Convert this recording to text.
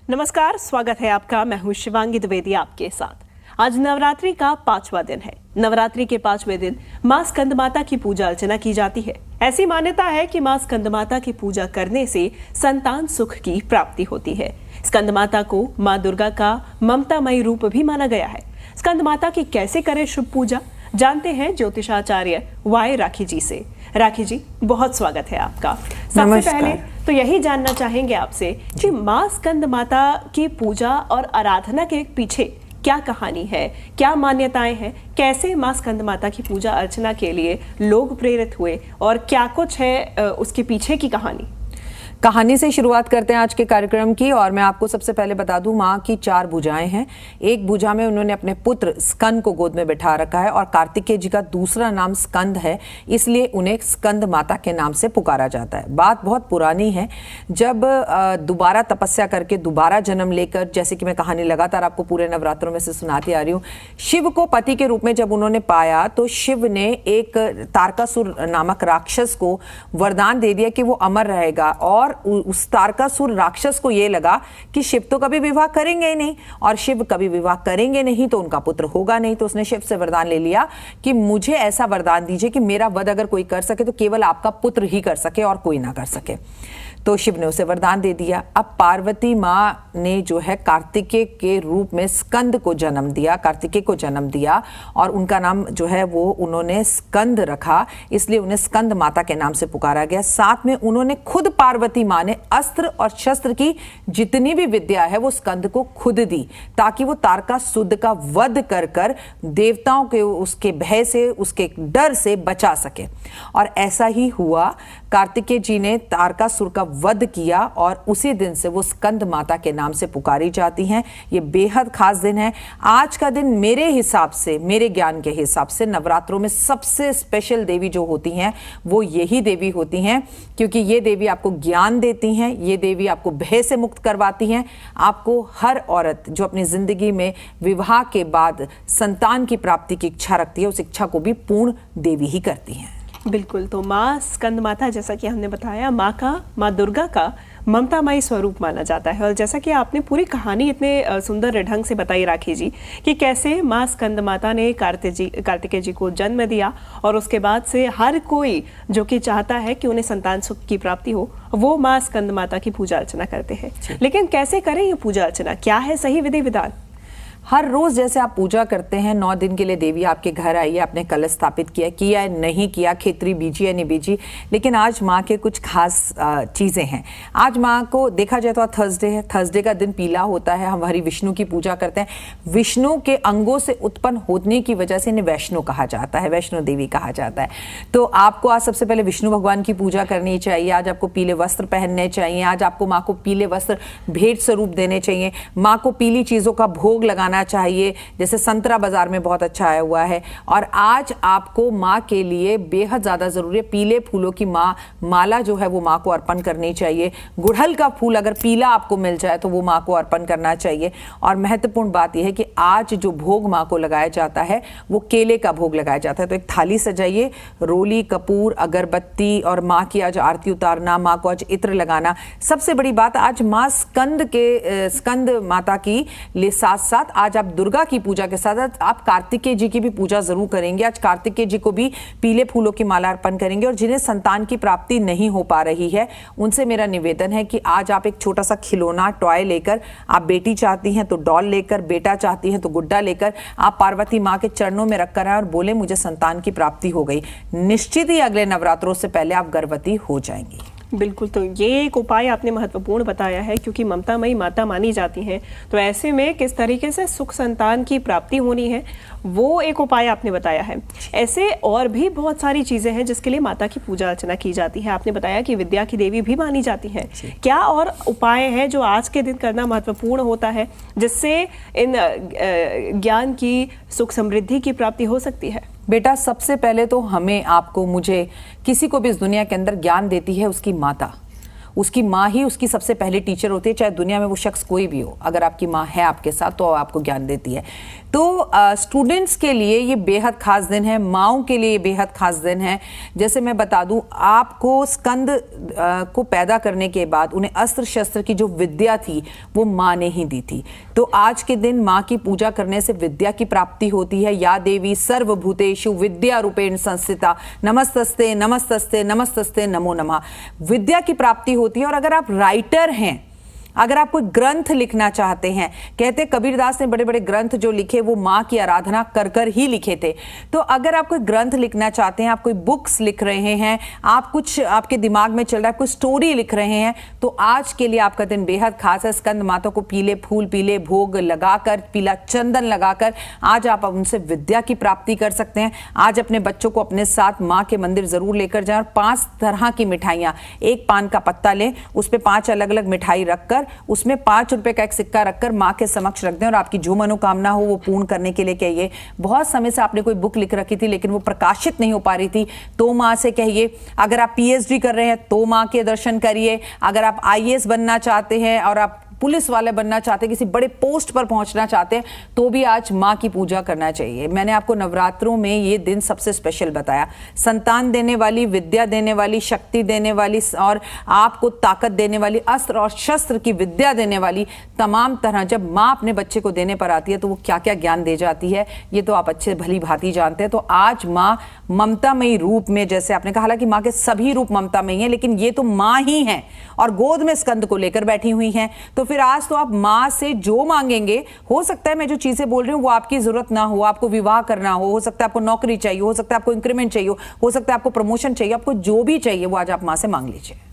नमस्कार, स्वागत है आपका। मैं हूं शिवांगी द्विवेदी आपके साथ। आज नवरात्रि का 5वां दिन है। नवरात्रि के 5वें दिन मां स्कंदमाता की पूजा अर्चना की जाती है। ऐसी मान्यता है कि मां स्कंदमाता की पूजा करने से संतान सुख की प्राप्ति होती है। स्कंदमाता को मां दुर्गा का ममतामयी रूप भी माना गया है। स्कंदमाता की कैसे करें शुभ पूजा, जानते हैं ज्योतिषाचार्य वाई राखी जी से। राखी जी, बहुत स्वागत है आपका। सबसे पहले तो यही जानना चाहेंगे आपसे कि मां स्कंदमाता की पूजा और आराधना के पीछे क्या कहानी है, क्या मान्यताएं हैं, कैसे मां स्कंदमाता की पूजा अर्चना के लिए लोग प्रेरित हुए और क्या कुछ है उसके पीछे की कहानी से शुरुआत करते हैं आज के कार्यक्रम की। और मैं आपको सबसे पहले बता दूं, माँ की 4 भुजाएं हैं। एक भुजा में उन्होंने अपने पुत्र स्कंद को गोद में बिठा रखा है और कार्तिकेय जी का दूसरा नाम स्कंद है, इसलिए उन्हें स्कंद माता के नाम से पुकारा जाता है। बात बहुत पुरानी है, जब दोबारा तपस्या करके दोबारा जन्म लेकर, जैसे कि मैं कहानी लगातार आपको पूरे नवरात्रों में से सुनाती आ रही हूँ, शिव को पति के रूप में जब उन्होंने पाया तो शिव ने एक तारकासुर नामक राक्षस को वरदान दे दिया कि वो अमर रहेगा। और उस तारकासुर राक्षस को ये लगा कि शिव तो कभी विवाह करेंगे ही नहीं, और शिव कभी विवाह करेंगे नहीं तो उनका पुत्र होगा नहीं। तो उसने शिव से वरदान ले लिया कि मुझे ऐसा वरदान दीजिए कि मेरा वध अगर कोई कर सके तो केवल आपका पुत्र ही कर सके और कोई ना कर सके। तो शिव ने उसे वरदान दे दिया। अब पार्वती माँ ने जो है कार्तिकेय के रूप में स्कंद को जन्म दिया, कार्तिकेय को जन्म दिया, और उनका नाम जो है वो उन्होंने स्कंद रखा, इसलिए उन्हें स्कंद माता के नाम से पुकारा गया। साथ में उन्होंने खुद, पार्वती माँ ने अस्त्र और शस्त्र की जितनी भी विद्या है वो स्कंद को खुद दी, ताकि वो तारकासुर का वध कर कर देवताओं के उसके भय से, उसके डर से बचा सके। और ऐसा ही हुआ। कार्तिकेय जी ने तारकासुर का वध किया और उसी दिन से वो स्कंद माता के नाम से पुकारी जाती हैं। ये बेहद खास दिन है। आज का दिन मेरे हिसाब से, मेरे ज्ञान के हिसाब से, नवरात्रों में सबसे स्पेशल देवी जो होती हैं वो यही देवी होती हैं, क्योंकि ये देवी आपको ज्ञान देती हैं, ये देवी आपको भय से मुक्त करवाती हैं। आपको हर औरत जो अपनी जिंदगी में विवाह के बाद संतान की प्राप्ति की इच्छा रखती है, उस इच्छा को भी पूर्ण देवी ही करती हैं। बिल्कुल। तो माँ स्कंदमाता, जैसा कि हमने बताया, माँ दुर्गा का ममतामयी स्वरूप माना जाता है। और जैसा कि आपने पूरी कहानी इतने सुंदर ढंग से बताई राखी जी, कि कैसे माँ स्कंदमाता ने कार्तिकेय जी को जन्म दिया और उसके बाद से हर कोई जो कि चाहता है कि उन्हें संतान सुख की प्राप्ति हो, वो माँ स्कंदमाता की पूजा अर्चना करते हैं। लेकिन कैसे करें ये पूजा अर्चना, क्या है सही विधि विधान? हर रोज जैसे आप पूजा करते हैं, 9 दिन के लिए देवी आपके घर आई है, आपने कलश स्थापित किया है नहीं किया, खेतरी बीजी है नहीं बीजी, लेकिन आज माँ के कुछ खास चीज़ें हैं। आज माँ को देखा जाए तो आज थर्सडे है। थर्सडे का दिन पीला होता है। हम हरि विष्णु की पूजा करते हैं। विष्णु के अंगों से उत्पन्न होने की वजह से इन्हें वैष्णो कहा जाता है, वैष्णो देवी कहा जाता है। तो आपको आज सबसे पहले विष्णु भगवान की पूजा करनी चाहिए। आज आपको पीले वस्त्र पहनने चाहिए। आज आपको माँ को पीले वस्त्र भेंट स्वरूप देने चाहिए। माँ को पीली चीज़ों का भोग लगाना चाहिए, जैसे संतरा बाजार में बहुत अच्छा आया हुआ है। और आज आपको माँ के लिए बेहद ज्यादा जरूरी है, पीले फूलों की माला जो है वो माँ को अर्पण करनी चाहिए। गुड़हल का फूल अगर पीला आपको मिल जाए तो वो माँ को अर्पण करना चाहिए। और महत्वपूर्ण बात यह है कि आज जो भोग माँ को लगाया जाता है वो केले का भोग लगाया जाता है। तो एक थाली सजाइए, रोली, कपूर, अगरबत्ती, और माँ की आज आरती उतारना, माँ को आज इत्र लगाना। सबसे बड़ी बात, आज माँ स्कंद माता की साथ साथ आज आप दुर्गा की पूजा के साथ आप कार्तिकेय जी की भी पूजा जरूर करेंगे। आज कार्तिकेय जी को भी पीले फूलों की माला अर्पण करेंगे। और जिन्हें संतान की प्राप्ति नहीं हो पा रही है, उनसे मेरा निवेदन है कि आज आप एक छोटा सा खिलौना, टॉय लेकर, आप बेटी चाहती हैं तो डॉल लेकर, बेटा चाहती हैं तो गुड्डा लेकर, आप पार्वती माँ के चरणों में रखकर आए और बोले मुझे संतान की प्राप्ति हो गई। निश्चित ही अगले नवरात्रों से पहले आप गर्भवती हो जाएंगी। बिल्कुल। तो ये एक उपाय आपने महत्वपूर्ण बताया है, क्योंकि ममतामयी माता मानी जाती हैं। तो ऐसे में किस तरीके से सुख संतान की प्राप्ति होनी है, वो एक उपाय आपने बताया है। ऐसे और भी बहुत सारी चीजें हैं जिसके लिए माता की पूजा अर्चना की जाती है। आपने बताया कि विद्या की देवी भी मानी जाती है। क्या और उपाय हैं जो आज के दिन करना महत्वपूर्ण होता है, जिससे इन ज्ञान की, सुख समृद्धि की प्राप्ति हो सकती है? बेटा, सबसे पहले तो हमें, आपको, मुझे, किसी को भी इस दुनिया के अंदर ज्ञान देती है उसकी माता। उसकी माँ ही उसकी सबसे पहली टीचर होती है, चाहे दुनिया में वो शख्स कोई भी हो। अगर आपकी माँ है आपके साथ तो आपको ज्ञान देती है। तो स्टूडेंट्स के लिए ये बेहद खास दिन है, माओं के लिए ये बेहद खास दिन है। जैसे मैं बता दूं, आपको स्कंद को पैदा करने के बाद उन्हें अस्त्र शस्त्र की जो विद्या थी वो माँ ने ही दी थी। तो आज के दिन माँ की पूजा करने से विद्या की प्राप्ति होती है। या देवी सर्वभूतेषु विद्या रूपेण संस्थिता नमस्तस्ते नमस्तस्ते नमस्तस्ते नमो नमः। विद्या की प्राप्ति होती है। और अगर आप राइटर हैं, अगर आप कोई ग्रंथ लिखना चाहते हैं, कहते कबीरदास ने बड़े बड़े ग्रंथ जो लिखे वो माँ की आराधना कर कर ही लिखे थे। तो अगर आप कोई ग्रंथ लिखना चाहते हैं, आप कोई बुक्स लिख रहे हैं, आप कुछ आपके दिमाग में चल रहा है, कोई स्टोरी लिख रहे हैं, तो आज के लिए आपका दिन बेहद खास है। स्कंद माता को पीले फूल, पीले भोग लगाकर, पीला चंदन लगाकर आज आप उनसे विद्या की प्राप्ति कर सकते हैं। आज अपने बच्चों को अपने साथ माँ के मंदिर जरूर लेकर जाएं और 5 तरह की मिठाइयाँ, एक पान का पत्ता लें, उस पर 5 अलग अलग मिठाई रखकर उसमें 5 रुपए का एक सिक्का रखकर माँ के समक्ष रख दें और आपकी जो मनोकामना हो वो पूर्ण करने के लिए कहिए। बहुत समय से आपने कोई बुक लिख रखी थी लेकिन वो प्रकाशित नहीं हो पा रही थी, तो माँ से कहिए। अगर आप पीएचडी कर रहे हैं तो माँ के दर्शन करिए। अगर आप आईएएस बनना चाहते हैं और आप पुलिस वाले बनना चाहते हैं, किसी बड़े पोस्ट पर पहुंचना चाहते हैं, तो भी आज माँ की पूजा करना चाहिए। मैंने आपको नवरात्रों में ये दिन सबसे स्पेशल बताया। संतान देने वाली, विद्या देने वाली, शक्ति देने वाली और आपको ताकत देने वाली, अस्त्र और शस्त्र की विद्या देने वाली, तमाम तरह जब माँ अपने बच्चे को देने पर आती है तो वो क्या क्या ज्ञान दे जाती है ये तो आप अच्छे भली भांति जानते हैं। तो आज माँ ममतामयी रूप में, जैसे आपने कहा, हालांकि माँ के सभी रूप ममतामयी हैं, लेकिन ये तो माँ ही हैं और गोद में स्कंद को लेकर बैठी हुई हैं। तो फिर आज तो आप माँ से जो मांगेंगे, हो सकता है मैं जो चीजें बोल रही हूँ वो आपकी जरूरत ना हो, आपको विवाह करना हो सकता है आपको नौकरी चाहिए, हो सकता है आपको इंक्रीमेंट चाहिए, हो सकता है आपको प्रमोशन चाहिए, आपको जो भी चाहिए वो आज आप माँ से मांग लीजिए।